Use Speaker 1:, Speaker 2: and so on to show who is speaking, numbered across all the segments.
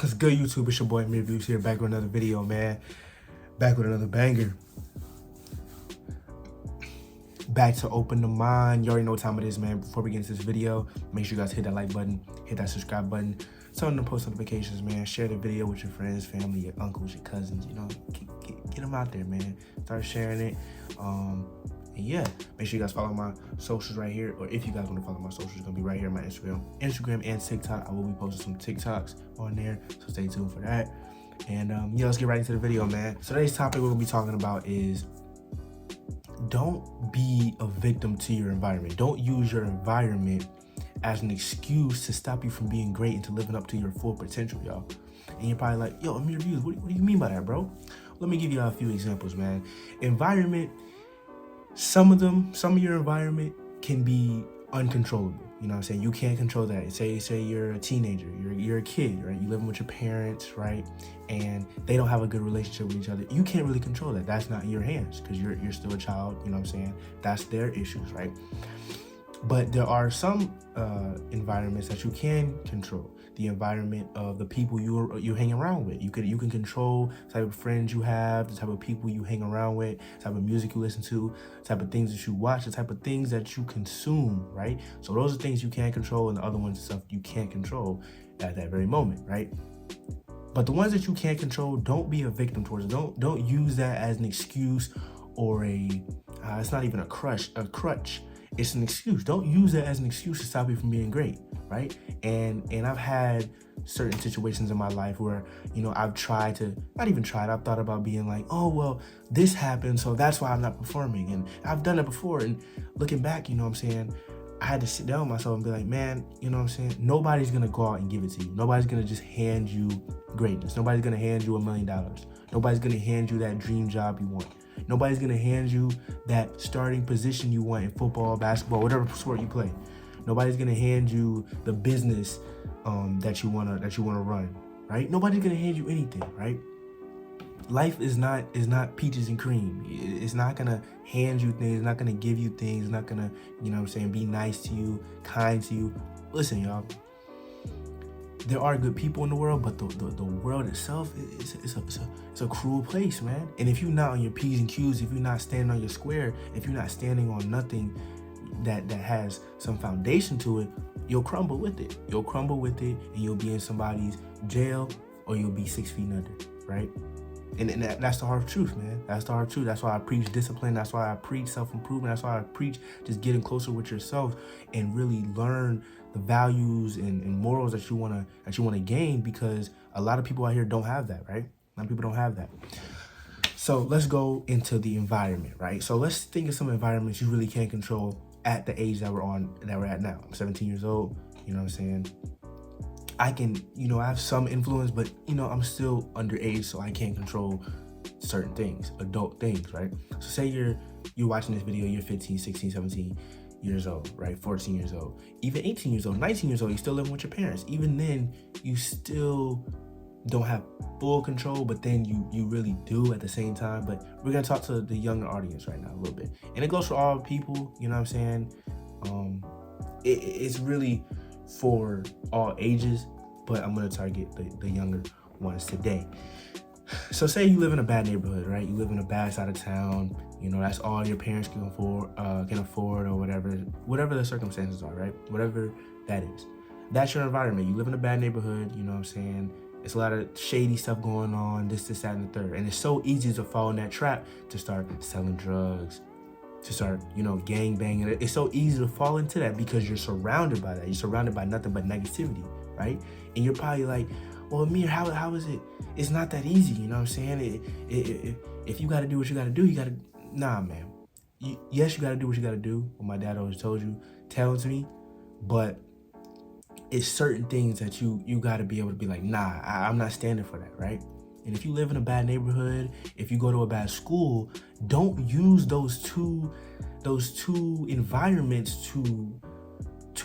Speaker 1: What's good, YouTube? It's your boy AmirViews here, back with another video, man. Back with another banger. Back to open the mind. You already know what time it is, man. Before we get into this video, make sure you guys hit that like button, hit that subscribe button, turn on the post notifications, man. Share the video with your friends, family, your uncles, your cousins. You know, get them out there, man. Start sharing it. And yeah, make sure you guys follow my socials right here. Or if you guys want to follow my socials, it's gonna be right here on my Instagram and TikTok. I will be posting some TikToks on there, so stay tuned for that. And yeah, let's get right into the video, man. So today's topic we're gonna be talking about is don't be a victim to your environment. Don't use your environment as an excuse to stop you from being great and to living up to your full potential, y'all. And you're probably like, yo, AmirViews, what do you mean by that, bro? Let me give you a few examples, man. Environment, some of your environment can be uncontrollable. You know what I'm saying? You can't control that. Say you're a teenager, you're a kid, right? You living with your parents, right? And they don't have a good relationship with each other. You can't really control that. That's not in your hands because you're still a child, you know what I'm saying? That's their issues, right? But there are some environments that you can control. The environment of the people you hang around with. You can control the type of friends you have, the type of people you hang around with, the type of music you listen to, the type of things that you watch, the type of things that you consume, right? So those are things you can control, and the other ones are stuff you can't control at that very moment, right? But the ones that you can't control, don't be a victim towards it. Don't use that as an excuse or it's not even a crutch. It's an excuse. Don't use that as an excuse to stop you from being great, right? And I've had certain situations in my life where, you know, I've thought about being like, oh, well, this happened, so that's why I'm not performing. And I've done it before, and looking back, you know what I'm saying, I had to sit down with myself and be like, man, you know what I'm saying, nobody's gonna go out and give it to you. Nobody's gonna just hand you greatness. Nobody's gonna hand you $1 million. Nobody's gonna hand you that dream job you want. Nobody's gonna hand you that starting position you want in football, basketball, whatever sport you play. Nobody's gonna hand you the business that you wanna run, right? Nobody's gonna hand you anything, right? Life is not peaches and cream. It's not gonna hand you things. It's not gonna give you things. It's not gonna, you know what I'm saying, be nice to you, kind to you. Listen, y'all. There are good people in the world, but the world itself it's a cruel place, man. And if you're not on your P's and Q's, if you're not standing on your square, if you're not standing on nothing that has some foundation to it, you'll crumble with it. You'll crumble with it, and you'll be in somebody's jail, or you'll be 6 feet under, right? And that's the hard truth, man. That's the hard truth. That's why I preach discipline. That's why I preach self-improvement. That's why I preach just getting closer with yourself and really learn the values and morals that you wanna gain, because a lot of people out here don't have that, right? A lot of people don't have that. So let's go into the environment, right? So let's think of some environments you really can't control at the age that we're at now. I'm 17 years old, you know what I'm saying? I can, you know, I have some influence, but, you know, I'm still underage, so I can't control certain things, adult things, right? So say you're watching this video, you're 15, 16, 17 years old, right? 14 years old, even 18 years old, 19 years old, you're still living with your parents. Even then, you still don't have full control, but then you really do at the same time. But we're gonna talk to the younger audience right now a little bit. And it goes for all people, you know what I'm saying? It's really for all ages, but I'm gonna target the younger ones today. So say you live in a bad neighborhood, right? You live in a bad side of town, you know, that's all your parents can afford or whatever the circumstances are, right? Whatever that is. That's your environment. You live in a bad neighborhood, you know what I'm saying? It's a lot of shady stuff going on, this, that, and the third. And it's so easy to fall in that trap, to start selling drugs, to start, you know, gang banging. It's so easy to fall into that because you're surrounded by that. You're surrounded by nothing but negativity, right? And you're probably like, well, Amir, how is it? It's not that easy, you know what I'm saying? If you got to do what you got to do, nah, man. Yes, you got to do what you got to do. What my dad always tells me, but it's certain things that you got to be able to be like, nah, I'm not standing for that, right? And if you live in a bad neighborhood, if you go to a bad school, don't use those two environments to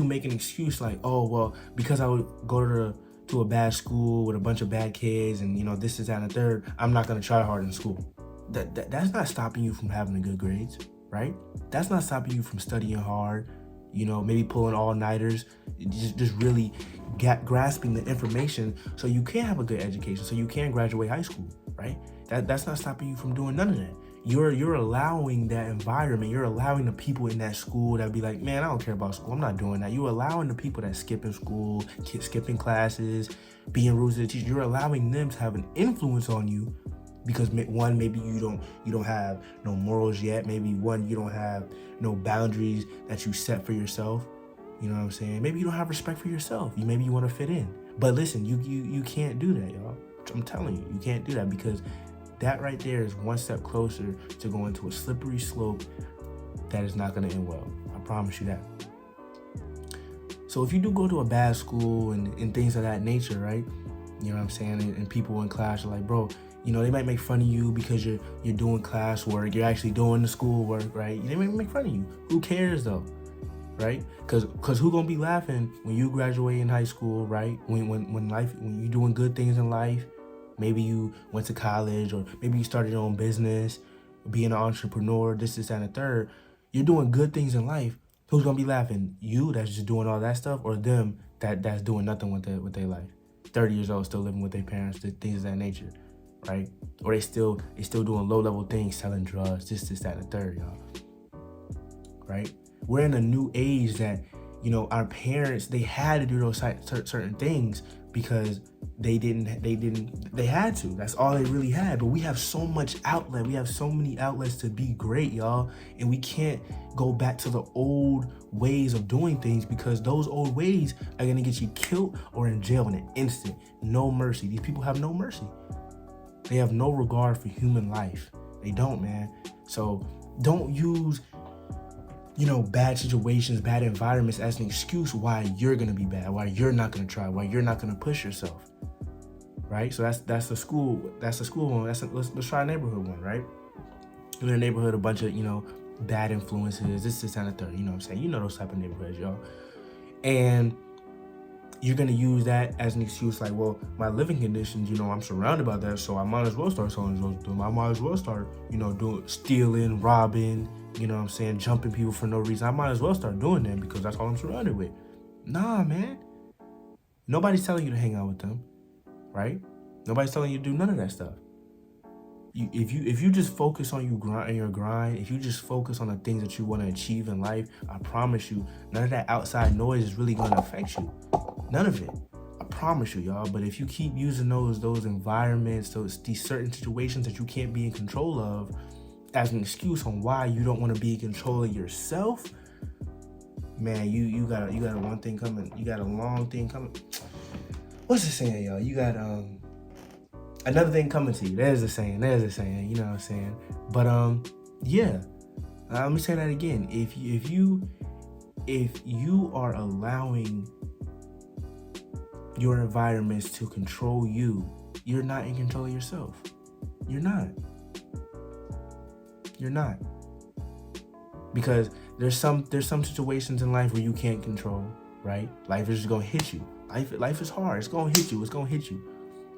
Speaker 1: make an excuse like, oh, well, because I would go to a bad school with a bunch of bad kids and, you know, this, that, and the third, I'm not going to try hard in school. That's not stopping you from having the good grades, right? That's not stopping you from studying hard, you know, maybe pulling all-nighters, just really grasping the information so you can have a good education, so you can graduate high school, right? That's not stopping you from doing none of that. You're allowing that environment. You're allowing the people in that school that be like, man, I don't care about school. I'm not doing that. You're allowing the people that skipping school, skipping classes, being rude to the teacher. You're allowing them to have an influence on you because one, maybe you don't have no morals yet. Maybe one, you don't have no boundaries that you set for yourself. You know what I'm saying? Maybe you don't have respect for yourself. Maybe you want to fit in. But listen, you can't do that, y'all. I'm telling you, you can't do that, because that right there is one step closer to going to a slippery slope that is not going to end well. I promise you that. So if you do go to a bad school and things of that nature, right? You know what I'm saying? And people in class are like, bro, you know, they might make fun of you because you're doing classwork. You're actually doing the schoolwork, right? They might make fun of you. Who cares though? Right? Cause who gonna be laughing when you graduate in high school, right? When you're doing good things in life, maybe you went to college, or maybe you started your own business, being an entrepreneur, this, that, and the third. You're doing good things in life. Who's gonna be laughing? You that's just doing all that stuff, or them that's doing nothing with their life? 30 years old, still living with their parents, things of that nature, right? Or they still doing low level things, selling drugs, this, that, and the third, y'all. Right? We're in a new age that, you know, our parents, they had to do those certain things because they had to. That's all they really had. But we have so much outlet. We have so many outlets to be great, y'all. And we can't go back to the old ways of doing things, because those old ways are going to get you killed or in jail in an instant. No mercy. These people have no mercy. They have no regard for human life. They don't, man. So don't use, you know, bad situations, bad environments as an excuse why you're gonna be bad, why you're not gonna try, why you're not gonna push yourself, right? So that's the school one. Let's try a neighborhood one, right? In a neighborhood, a bunch of, you know, bad influences, this, and the third, you know what I'm saying? You know those type of neighborhoods, y'all. And you're gonna use that as an excuse, like, well, my living conditions, you know, I'm surrounded by that, so I might as well start selling drugs. I might as well start, you know, doing stealing, robbing, you know what I'm saying, jumping people for no reason. I might as well start doing that because that's all I'm surrounded with. Nah, man. Nobody's telling you to hang out with them, right? Nobody's telling you to do none of that stuff. If you just focus on your grind, if you just focus on the things that you want to achieve in life, I promise you, none of that outside noise is really going to affect you. None of it. I promise you, y'all. But if you keep using those environments, these certain situations that you can't be in control of, as an excuse on why you don't want to be in control of yourself, man, you got a one thing coming. You got a long thing coming. What's the saying, y'all? You got another thing coming to you. There's a saying. You know what I'm saying? But yeah. Let me say that again. If you are allowing your environments to control you, you're not in control of yourself. You're not. Because there's some situations in life where you can't control, right? Life is just gonna hit you. Life is hard. It's gonna hit you.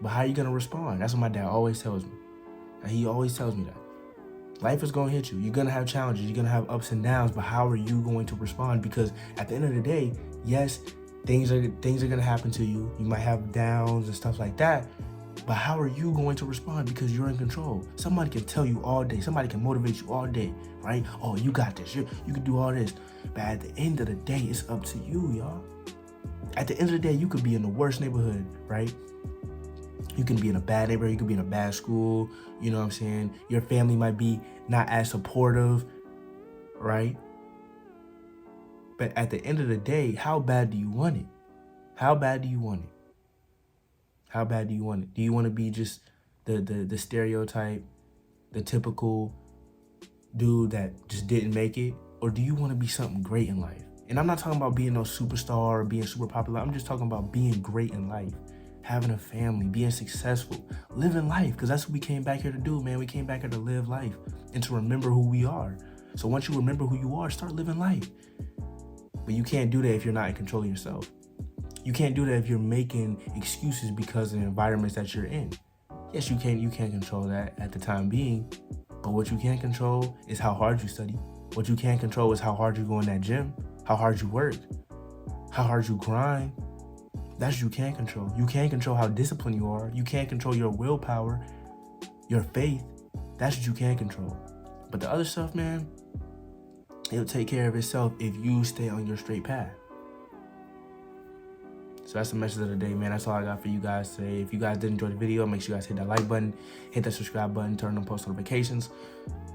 Speaker 1: But how are you gonna respond? That's what my dad always tells me. And he always tells me that. Life is gonna hit you. You're gonna have challenges. You're gonna have ups and downs. But how are you going to respond? Because at the end of the day, yes, things are gonna happen to you. You might have downs and stuff like that. But how are you going to respond? Because you're in control. Somebody can tell you all day. Somebody can motivate you all day, right? Oh, you got this. You can do all this. But at the end of the day, it's up to you, y'all. At the end of the day, you could be in the worst neighborhood, right? You can be in a bad neighborhood. You could be in a bad school. You know what I'm saying? Your family might be not as supportive, right? But at the end of the day, how bad do you want it? How bad do you want it? How bad do you want it? Do you want to be just the stereotype, the typical dude that just didn't make it? Or do you want to be something great in life? And I'm not talking about being no superstar or being super popular. I'm just talking about being great in life, having a family, being successful, living life. Because that's what we came back here to do, man. We came back here to live life and to remember who we are. So once you remember who you are, start living life. But you can't do that if you're not in control of yourself. You can't do that if you're making excuses because of the environments that you're in. Yes, you can control that at the time being, but what you can't control is how hard you study. What you can't control is how hard you go in that gym, how hard you work, how hard you grind. That's what you can control. You can't control how disciplined you are. You can't control your willpower, your faith. That's what you can control. But the other stuff, man, it'll take care of itself if you stay on your straight path. So that's the message of the day, man. That's all I got for you guys today. If you guys did enjoy the video, make sure you guys hit that like button, hit that subscribe button, turn on post notifications,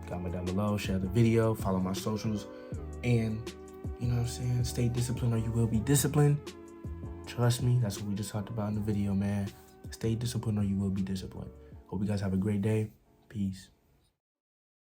Speaker 1: comment down below, share the video, follow my socials, and you know what I'm saying? Stay disciplined or you will be disciplined. Trust me, that's what we just talked about in the video, man. Stay disciplined or you will be disciplined. Hope you guys have a great day. Peace.